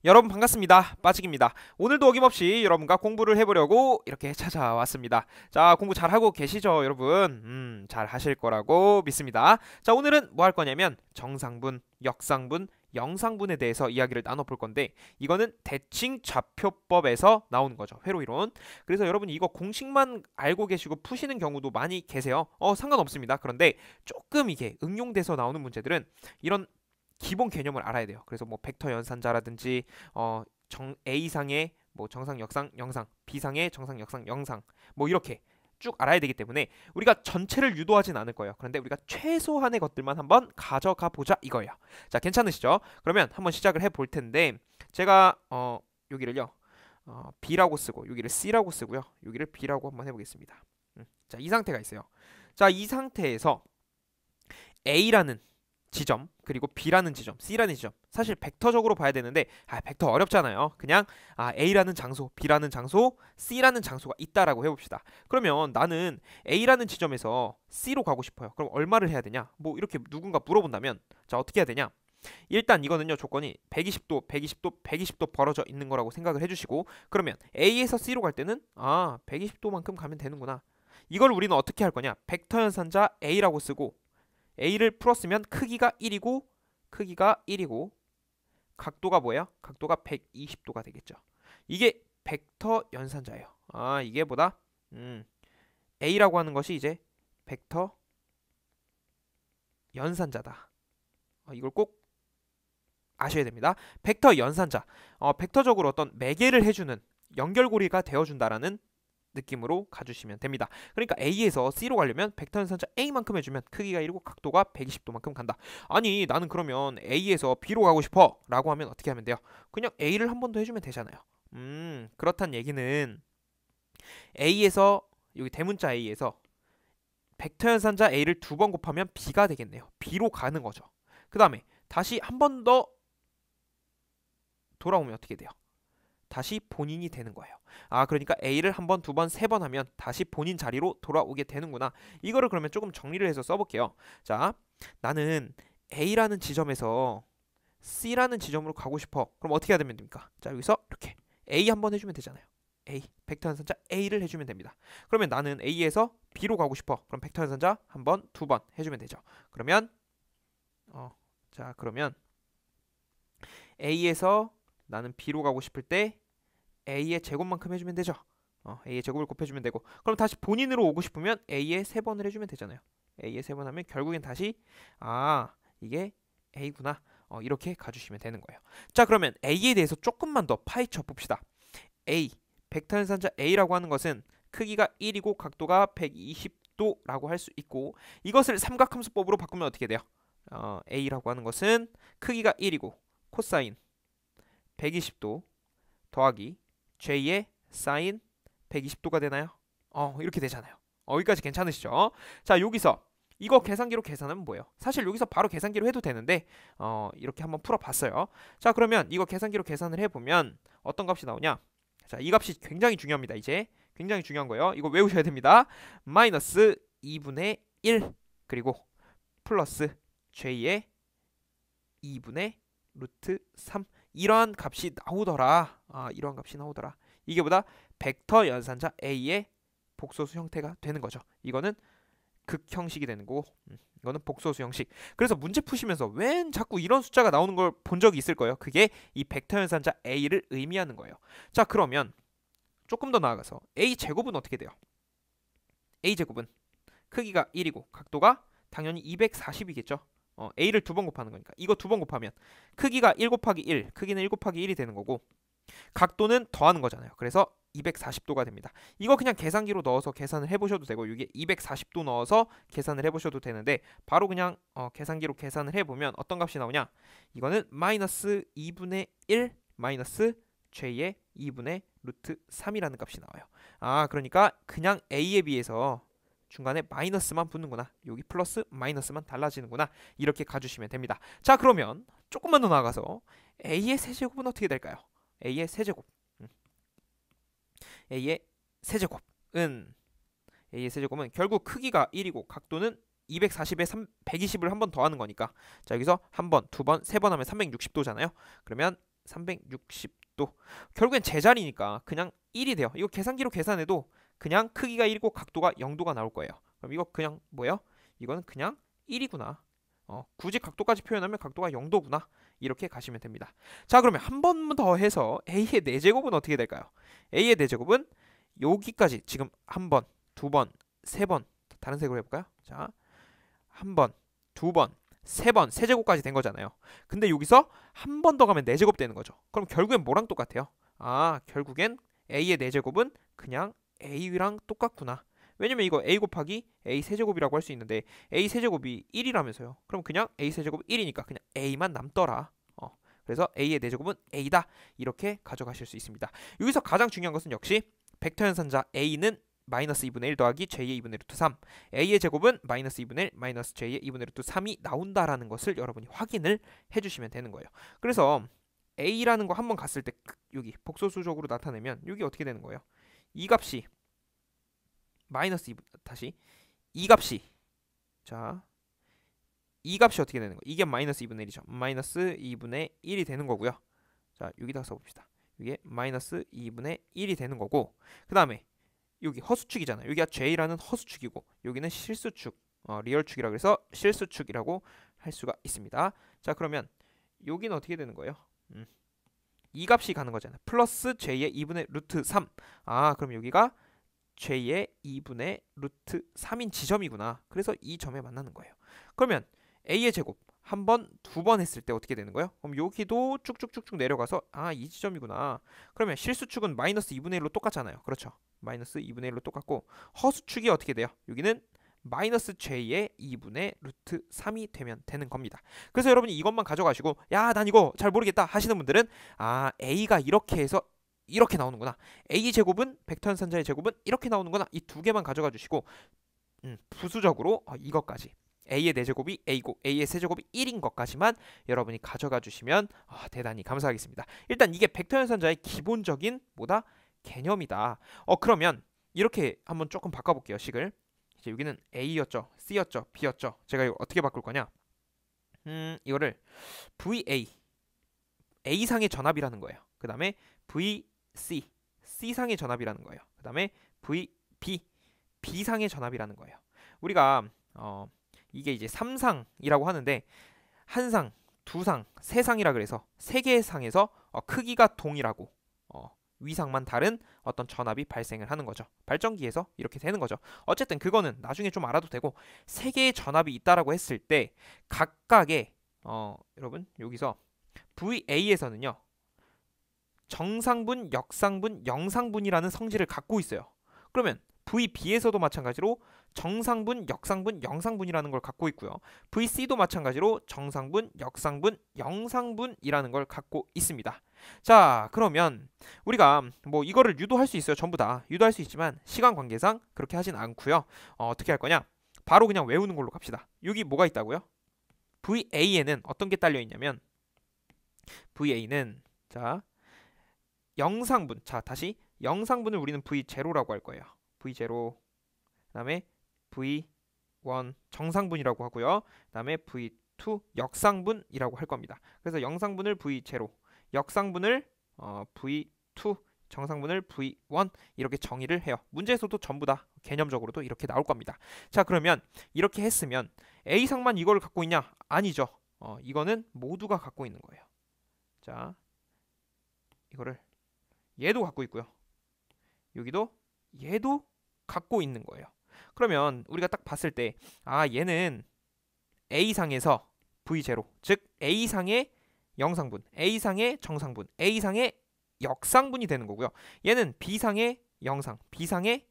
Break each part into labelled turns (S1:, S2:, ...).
S1: 여러분 반갑습니다. 빠직입니다. 오늘도 어김없이 여러분과 공부를 해보려고 이렇게 찾아왔습니다. 자, 공부 잘하고 계시죠, 여러분? 잘 하실 거라고 믿습니다. 자, 오늘은 뭐 할 거냐면 정상분, 역상분, 영상분에 대해서 이야기를 나눠볼 건데 이거는 대칭 좌표법에서 나오는 거죠. 회로이론. 그래서 여러분 이거 공식만 알고 계시고 푸시는 경우도 많이 계세요. 상관없습니다. 그런데 조금 이게 응용돼서 나오는 문제들은 이런 기본 개념을 알아야 돼요. 그래서 뭐 벡터 연산자라든지 A상의 뭐 정상, 역상, 영상, B상의 정상, 역상, 영상 뭐 이렇게 쭉 알아야 되기 때문에 우리가 전체를 유도하진 않을 거예요. 그런데 우리가 최소한의 것들만 한번 가져가 보자 이거예요. 자, 괜찮으시죠? 그러면 한번 시작을 해볼 텐데 제가 여기를요 B라고 쓰고 여기를 C라고 쓰고요. 여기를 B라고 한번 해보겠습니다. 자, 이 상태가 있어요. 자, 이 상태에서 A라는 지점 그리고 B라는 지점, C라는 지점 사실 벡터적으로 봐야 되는데 벡터 어렵잖아요. 그냥 A라는 장소, B라는 장소, C라는 장소가 있다라고 해봅시다. 그러면 나는 A라는 지점에서 C로 가고 싶어요. 그럼 얼마를 해야 되냐? 뭐 이렇게 누군가 물어본다면 자, 어떻게 해야 되냐? 일단 이거는요 조건이 120도, 120도, 120도 벌어져 있는 거라고 생각을 해주시고 그러면 A에서 C로 갈 때는 120도만큼 가면 되는구나. 이걸 우리는 어떻게 할 거냐? 벡터 연산자 A라고 쓰고 A를 풀었으면 크기가 1이고 각도가 뭐예요? 각도가 120도가 되겠죠. 이게 벡터 연산자예요. 이게 뭐다? A라고 하는 것이 이제 벡터 연산자다. 이걸 꼭 아셔야 됩니다. 벡터 연산자. 벡터적으로 어떤 매개를 해주는 연결고리가 되어준다라는 느낌으로 가주시면 됩니다. 그러니까 A에서 C로 가려면 벡터 연산자 A만큼 해주면 크기가 1이고 각도가 120도만큼 간다. 아니 나는 그러면 A에서 B로 가고 싶어 라고 하면 어떻게 하면 돼요? 그냥 A를 한 번 더 해주면 되잖아요. 그렇단 얘기는 A에서 여기 대문자 A에서 벡터 연산자 A를 두 번 곱하면 B가 되겠네요. B로 가는 거죠. 그 다음에 다시 한 번 더 돌아오면 어떻게 돼요? 다시 본인이 되는 거예요. 그러니까 A를 한 번, 두 번, 세 번 하면 다시 본인 자리로 돌아오게 되는구나. 이거를 그러면 조금 정리를 해서 써볼게요. 자, 나는 A라는 지점에서 C라는 지점으로 가고 싶어. 그럼 어떻게 해야 되면 됩니까? 자, 여기서 이렇게 A 한 번 해주면 되잖아요. A, 벡터 연산자 A를 해주면 됩니다. 그러면 나는 A에서 B로 가고 싶어. 그럼 벡터 연산자 한 번, 두 번 해주면 되죠. 그러면 그러면 A에서 나는 B로 가고 싶을 때 A의 제곱만큼 해주면 되죠. A의 제곱을 곱해주면 되고 그럼 다시 본인으로 오고 싶으면 A의 세 번을 해주면 되잖아요. A의 세 번 하면 결국엔 다시 이게 A구나. 이렇게 가주시면 되는 거예요. 자, 그러면 A에 대해서 조금만 더 파헤쳐 봅시다. A, 벡터 연산자 A라고 하는 것은 크기가 1이고 각도가 120도라고 할 수 있고 이것을 삼각함수법으로 바꾸면 어떻게 돼요? A라고 하는 것은 크기가 1이고 코사인 120도 더하기 J의 사인 120도가 되나요? 이렇게 되잖아요. 여기까지 괜찮으시죠? 자, 여기서 이거 계산기로 계산하면 뭐예요? 사실 여기서 바로 계산기로 해도 되는데 이렇게 한번 풀어봤어요. 자, 그러면 이거 계산기로 계산을 해보면 어떤 값이 나오냐? 자, 이 값이 굉장히 중요합니다. 이제 굉장히 중요한 거예요. 이거 외우셔야 됩니다. 마이너스 2분의 1 그리고 플러스 J의 2분의 루트 3 이러한 값이 나오더라. 이러한 값이 나오더라. 이게 보다 벡터 연산자 A의 복소수 형태가 되는 거죠. 이거는 극형식이 되는 거고 이거는 복소수 형식. 그래서 문제 푸시면서 웬 자꾸 이런 숫자가 나오는 걸 본 적이 있을 거예요. 그게 이 벡터 연산자 A를 의미하는 거예요. 자, 그러면 조금 더 나아가서 A 제곱은 어떻게 돼요? A 제곱은 크기가 1이고 각도가 당연히 240이겠죠. A를 두 번 곱하는 거니까 이거 두 번 곱하면 크기가 1 곱하기 1 크기는 1 곱하기 1이 되는 거고 각도는 더하는 거잖아요. 그래서 240도가 됩니다. 이거 그냥 계산기로 넣어서 계산을 해보셔도 되고 이게 240도 넣어서 계산을 해보셔도 되는데 바로 그냥 계산기로 계산을 해보면 어떤 값이 나오냐? 이거는 마이너스 2분의 1 마이너스 J의 2분의 루트 3이라는 값이 나와요. 그러니까 그냥 A에 비해서 중간에 마이너스만 붙는구나. 여기 플러스 마이너스만 달라지는구나. 이렇게 가주시면 됩니다. 자, 그러면 조금만 더 나아가서 A의 세제곱은 어떻게 될까요? A의 세제곱. A의 세제곱은 결국 크기가 1이고 각도는 240에 120을 한 번 더하는 거니까 자, 여기서 한 번, 두 번, 세 번 하면 360도잖아요. 그러면 360도. 결국엔 제자리니까 그냥 1이 돼요. 이거 계산기로 계산해도 그냥 크기가 1이고 각도가 0도가 나올 거예요. 그럼 이거 그냥 뭐예요? 이거는 그냥 1이구나. 굳이 각도까지 표현하면 각도가 0도구나. 이렇게 가시면 됩니다. 자, 그러면 한 번 더 해서 A의 4제곱은 어떻게 될까요? A의 4제곱은 여기까지 지금 한 번, 두 번, 세 번, 다른 색으로 해볼까요? 자, 한 번, 두 번, 세 번, 세제곱까지 된 거잖아요. 근데 여기서 한 번 더 가면 4제곱 되는 거죠. 그럼 결국엔 뭐랑 똑같아요? 결국엔 A의 4제곱은 그냥 A랑 똑같구나. 왜냐면 이거 A 곱하기 A 세제곱이라고 할 수 있는데 A 세제곱이 1이라면서요. 그럼 그냥 A 세제곱 1이니까 그냥 A만 남더라. 그래서 A의 4제곱은 A다. 이렇게 가져가실 수 있습니다. 여기서 가장 중요한 것은 역시 벡터 연산자 A는 마이너스 2분의 1 더하기 J의 2분의 루트 3, A의 제곱은 마이너스 2분의 1 마이너스 J의 2분의 루트 3이 나온다라는 것을 여러분이 확인을 해주시면 되는 거예요. 그래서 A라는 거 한번 갔을 때 여기 복소수적으로 나타내면 여기 어떻게 되는 거예요? 이 값이 마이너스 2, 다시 이 값이, 자, 이 값이 어떻게 되는 거예요? 이게 마이너스 2분의 1이죠. 마이너스 2분의 1이 되는 거고요. 자, 여기다 써봅시다. 이게 마이너스 2분의 1이 되는 거고, 그 다음에 여기 허수축이잖아요. 여기가 J라는 허수축이고 여기는 실수축, 리얼축이라 그래서 실수축이라고 할 수가 있습니다. 자, 그러면 여기는 어떻게 되는 거예요? 이 값이 가는 거잖아요. 플러스 J의 2분의 루트 3. 그럼 여기가 J의 2분의 루트 3인 지점이구나. 그래서 이 점에 만나는 거예요. 그러면 A의 제곱 한 번, 두 번 했을 때 어떻게 되는 거예요? 그럼 여기도 쭉쭉쭉쭉 내려가서 이 지점이구나. 그러면 실수축은 마이너스 2분의 1로 똑같잖아요. 그렇죠? 마이너스 2분의 1로 똑같고 허수축이 어떻게 돼요? 여기는 마이너스 J의 2분의 루트 3이 되면 되는 겁니다. 그래서 여러분이 이것만 가져가시고 난 이거 잘 모르겠다 하시는 분들은 A가 이렇게 해서 이렇게 나오는구나. A 제곱은 벡터 연산자의 제곱은 이렇게 나오는구나. 이 두 개만 가져가 주시고 부수적으로 이것까지 A의 4제곱이 A고 A의 세제곱이 1인 것까지만 여러분이 가져가 주시면 대단히 감사하겠습니다. 일단 이게 벡터 연산자의 기본적인 개념이다. 그러면 이렇게 한번 조금 바꿔볼게요. 식을. 이제 여기는 A였죠, C였죠, B였죠. 제가 이거 어떻게 바꿀 거냐? 이거를 VA, A상의 전압이라는 거예요. 그 다음에 VC, C상의 전압이라는 거예요. 그 다음에 VB, B상의 전압이라는 거예요. 우리가 이게 이제 3상이라고 하는데 한 상, 두 상, 세 상이라 그래서 세 개의 상에서 크기가 동일하고 위상만 다른 어떤 전압이 발생을 하는 거죠. 발전기에서 이렇게 되는 거죠. 어쨌든 그거는 나중에 좀 알아도 되고, 세 개의 전압이 있다라고 했을 때 각각의 여러분 여기서 VA에서는요 정상분, 역상분, 영상분이라는 성질을 갖고 있어요. 그러면 VB에서도 마찬가지로 정상분, 역상분, 영상분이라는 걸 갖고 있고요. VC도 마찬가지로 정상분, 역상분, 영상분이라는 걸 갖고 있습니다. 자, 그러면 우리가 이거를 유도할 수 있어요. 전부 다 유도할 수 있지만 시간 관계상 그렇게 하진 않고요. 어떻게 할 거냐? 바로 그냥 외우는 걸로 갑시다. 여기 뭐가 있다고요? VA에는 어떤 게 딸려 있냐면 VA는 자 영상분, 자 다시 영상분을 우리는 V0라고 할 거예요. V0, 그 다음에 V1 정상분이라고 하고요. 그 다음에 V2 역상분이라고 할 겁니다. 그래서 영상분을 V0, 역상분을 V2, 정상분을 V1 이렇게 정의를 해요. 문제에서도 전부 다 개념적으로도 이렇게 나올 겁니다. 자, 그러면 이렇게 했으면 A상만 이걸 갖고 있냐? 아니죠. 이거는 모두가 갖고 있는 거예요. 자, 이거를 얘도 갖고 있고요. 여기도 얘도 갖고 있는 거예요. 그러면 우리가 딱 봤을 때 얘는 A상에서 V0, 즉 A상의 영상분, A상의 정상분, A상의 역상분이 되는 거고요. 얘는 B상의 영상, B상의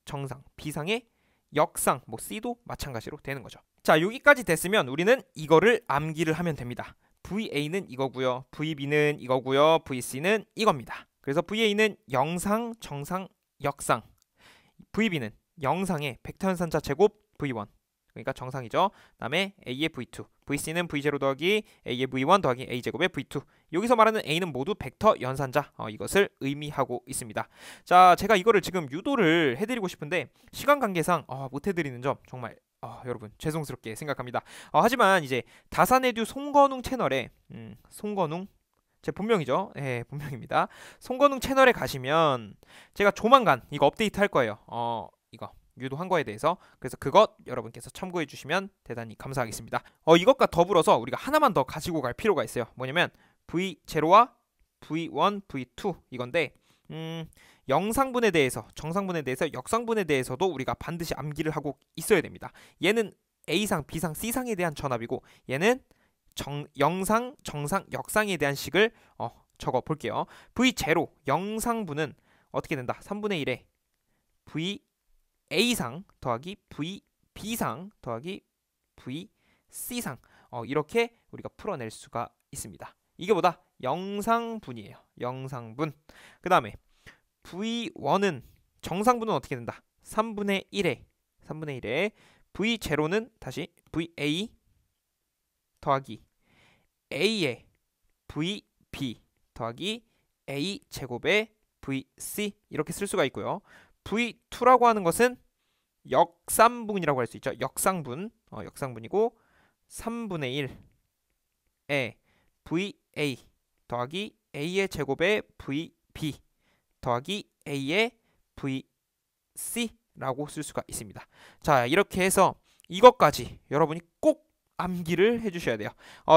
S1: 정상, B상의 역상, C도 마찬가지로 되는 거죠. 자, 여기까지 됐으면 우리는 이거를 암기를 하면 됩니다. VA는 이거고요. VB는 이거고요. VC는 이겁니다. 그래서 VA는 영상, 정상, 역상, VB는 영상의 벡터 연산자 제곱 V1, 그러니까 정상이죠. 그 다음에 A의 V2, VC는 V0 더하기 A의 V1 더하기 A제곱의 V2. 여기서 말하는 A는 모두 벡터 연산자, 이것을 의미하고 있습니다. 자, 제가 이거를 지금 유도를 해드리고 싶은데 시간 관계상 못 해드리는 점 정말 여러분 죄송스럽게 생각합니다. 하지만 이제 다산에듀 송건웅 채널에 송건웅 제 본명이죠. 예, 본명입니다. 송건웅 채널에 가시면 제가 조만간 이거 업데이트 할 거예요. 이거 유도한 거에 대해서. 그래서 그것 여러분께서 참고해 주시면 대단히 감사하겠습니다. 이것과 더불어서 우리가 하나만 더 가지고 갈 필요가 있어요. 뭐냐면 V0와 V1, V2 이건데 영상분에 대해서, 정상분에 대해서, 역상분에 대해서도 우리가 반드시 암기를 하고 있어야 됩니다. 얘는 A상, B상, C상에 대한 전압이고 얘는 영상, 정상, 역상에 대한 식을 적어 볼게요. V0 영상분은 어떻게 된다? 3분의 1에 VA상 더하기 VB상 더하기 VC상 이렇게 우리가 풀어낼 수가 있습니다. 이게 뭐다? 영상분이에요. 영상분. 그 다음에 V1은 정상분은 어떻게 된다? 3분의 1에 V0는 다시 VA 더하기 A의 VB 더하기 A 제곱의 VC 이렇게 쓸 수가 있고요. V2라고 하는 것은 역삼분이라고 할 수 있죠. 역상분, 역상분이고 3분의 1에 VA 더하기 A의 제곱의 VB 더하기 A의 VC라고 쓸 수가 있습니다. 자, 이렇게 해서 이것까지 여러분이 꼭 암기를 해주셔야 돼요.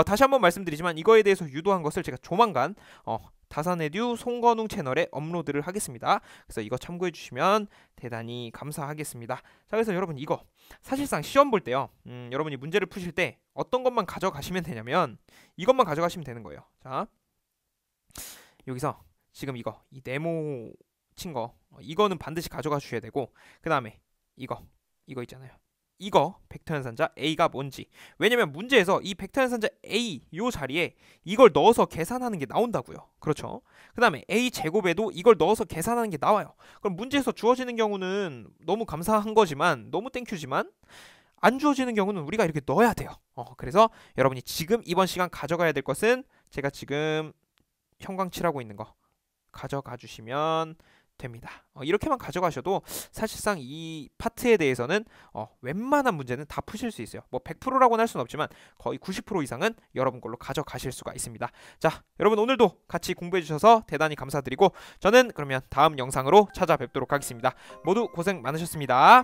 S1: 다시 한번 말씀드리지만 이거에 대해서 유도한 것을 제가 조만간 다산에듀 송건웅 채널에 업로드를 하겠습니다. 그래서 이거 참고해 주시면 대단히 감사하겠습니다. 자, 그래서 여러분 이거 사실상 시험 볼 때요. 여러분이 문제를 푸실 때 어떤 것만 가져가시면 되냐면 이것만 가져가시면 되는 거예요. 자, 여기서 지금 이거 이 네모 친 거 이거는 반드시 가져가 주셔야 되고 그 다음에 이거 있잖아요. 이거 벡터 연산자 A가 뭔지. 왜냐면 문제에서 이 벡터 연산자 A 요 자리에 이걸 넣어서 계산하는 게 나온다고요. 그렇죠? 그 다음에 A 제곱에도 이걸 넣어서 계산하는 게 나와요. 그럼 문제에서 주어지는 경우는 너무 감사한 거지만 너무 땡큐지만 안 주어지는 경우는 우리가 이렇게 넣어야 돼요. 그래서 여러분이 지금 이번 시간 가져가야 될 것은 제가 지금 형광칠하고 있는 거 가져가 주시면 됩니다. 이렇게만 가져가셔도 사실상 이 파트에 대해서는 웬만한 문제는 다 푸실 수 있어요. 뭐 100%라고는 할 수는 없지만 거의 90% 이상은 여러분 걸로 가져가실 수가 있습니다. 자, 여러분 오늘도 같이 공부해 주셔서 대단히 감사드리고 저는 그러면 다음 영상으로 찾아뵙도록 하겠습니다. 모두 고생 많으셨습니다.